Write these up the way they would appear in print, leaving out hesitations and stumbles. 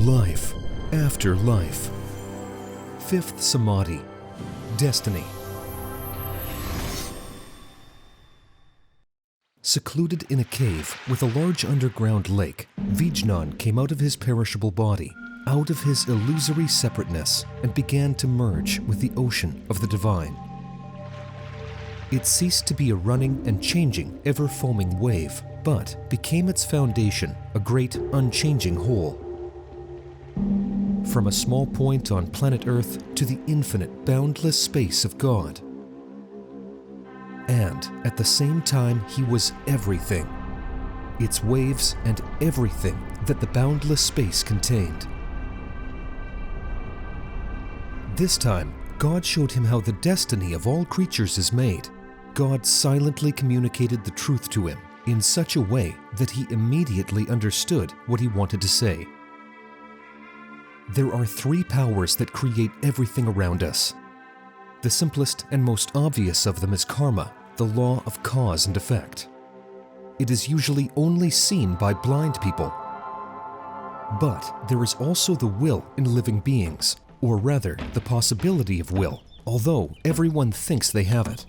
Life after life. Fifth Samadhi. Destiny. Secluded in a cave with a large underground lake, Vijnan came out of his perishable body, out of his illusory separateness, and began to merge with the ocean of the divine. It ceased to be a running and changing, ever-foaming wave, but became its foundation a great, unchanging whole. From a small point on planet Earth to the infinite, boundless space of God. And at the same time, he was everything. Its waves and everything that the boundless space contained. This time, God showed him how the destiny of all creatures is made. God silently communicated the truth to him in such a way that he immediately understood what he wanted to say. There are three powers that create everything around us. The simplest and most obvious of them is karma, the law of cause and effect. It is usually only seen by blind people. But there is also the will in living beings, or rather, the possibility of will, although everyone thinks they have it.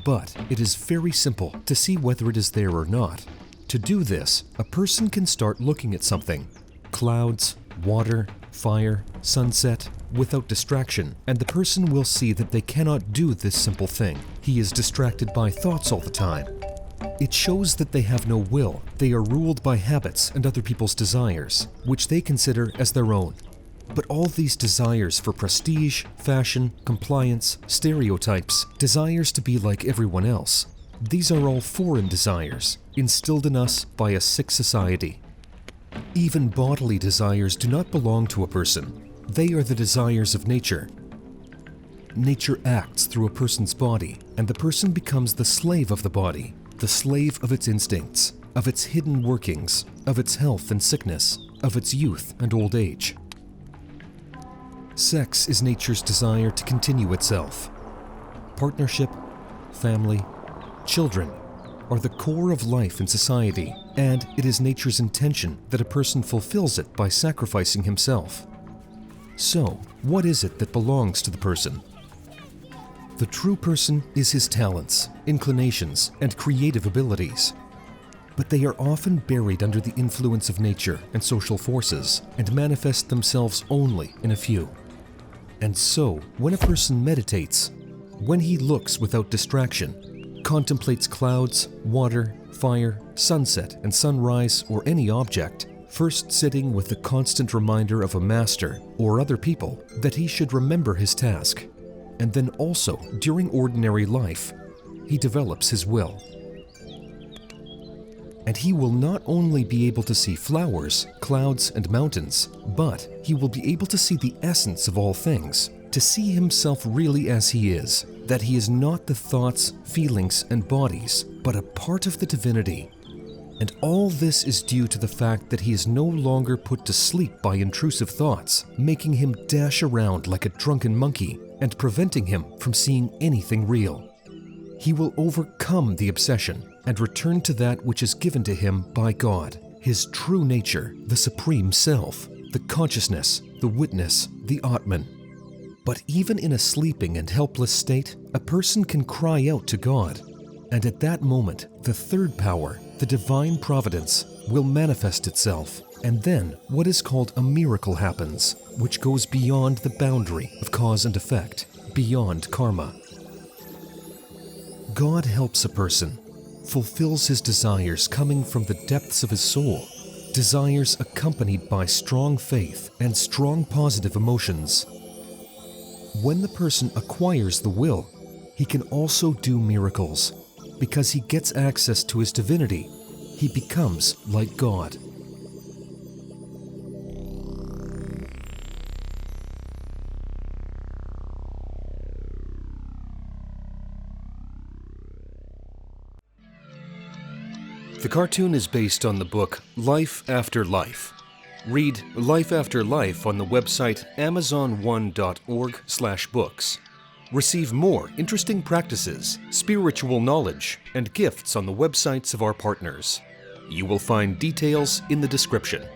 But it is very simple to see whether it is there or not. To do this, a person can start looking at something, clouds, water, fire, sunset, without distraction, and the person will see that they cannot do this simple thing. He is distracted by thoughts all the time. It shows that they have no will. They are ruled by habits and other people's desires, which they consider as their own. But all these desires for prestige, fashion, compliance, stereotypes, desires to be like everyone else, these are all foreign desires, instilled in us by a sick society. Even bodily desires do not belong to a person. They are the desires of nature. Nature acts through a person's body, and the person becomes the slave of the body, the slave of its instincts, of its hidden workings, of its health and sickness, of its youth and old age. Sex is nature's desire to continue itself. Partnership, family, children are the core of life in society, and it is nature's intention that a person fulfills it by sacrificing himself. So, what is it that belongs to the person? The true person is his talents, inclinations, and creative abilities. But they are often buried under the influence of nature and social forces, and manifest themselves only in a few. And so, when a person meditates, when he looks without distraction, contemplates clouds, water, fire, sunset, and sunrise, or any object, first sitting with the constant reminder of a master or other people that he should remember his task, and then also, during ordinary life, he develops his will. And he will not only be able to see flowers, clouds, and mountains, but he will be able to see the essence of all things, to see himself really as he is, that he is not the thoughts, feelings, and bodies, but a part of the divinity. And all this is due to the fact that he is no longer put to sleep by intrusive thoughts, making him dash around like a drunken monkey and preventing him from seeing anything real. He will overcome the obsession and return to that which is given to him by God, his true nature, the supreme self, the consciousness, the witness, the Atman. But even in a sleeping and helpless state, a person can cry out to God. And at that moment, the third power, the divine providence, will manifest itself. And then what is called a miracle happens, which goes beyond the boundary of cause and effect, beyond karma. God helps a person, fulfills his desires coming from the depths of his soul, desires accompanied by strong faith and strong positive emotions. When the person acquires the will, he can also do miracles. Because he gets access to his divinity, he becomes like God. The cartoon is based on the book Life After Life. Read Life After Life on the website amazon1.org/books. Receive more interesting practices, spiritual knowledge, and gifts on the websites of our partners. You will find details in the description.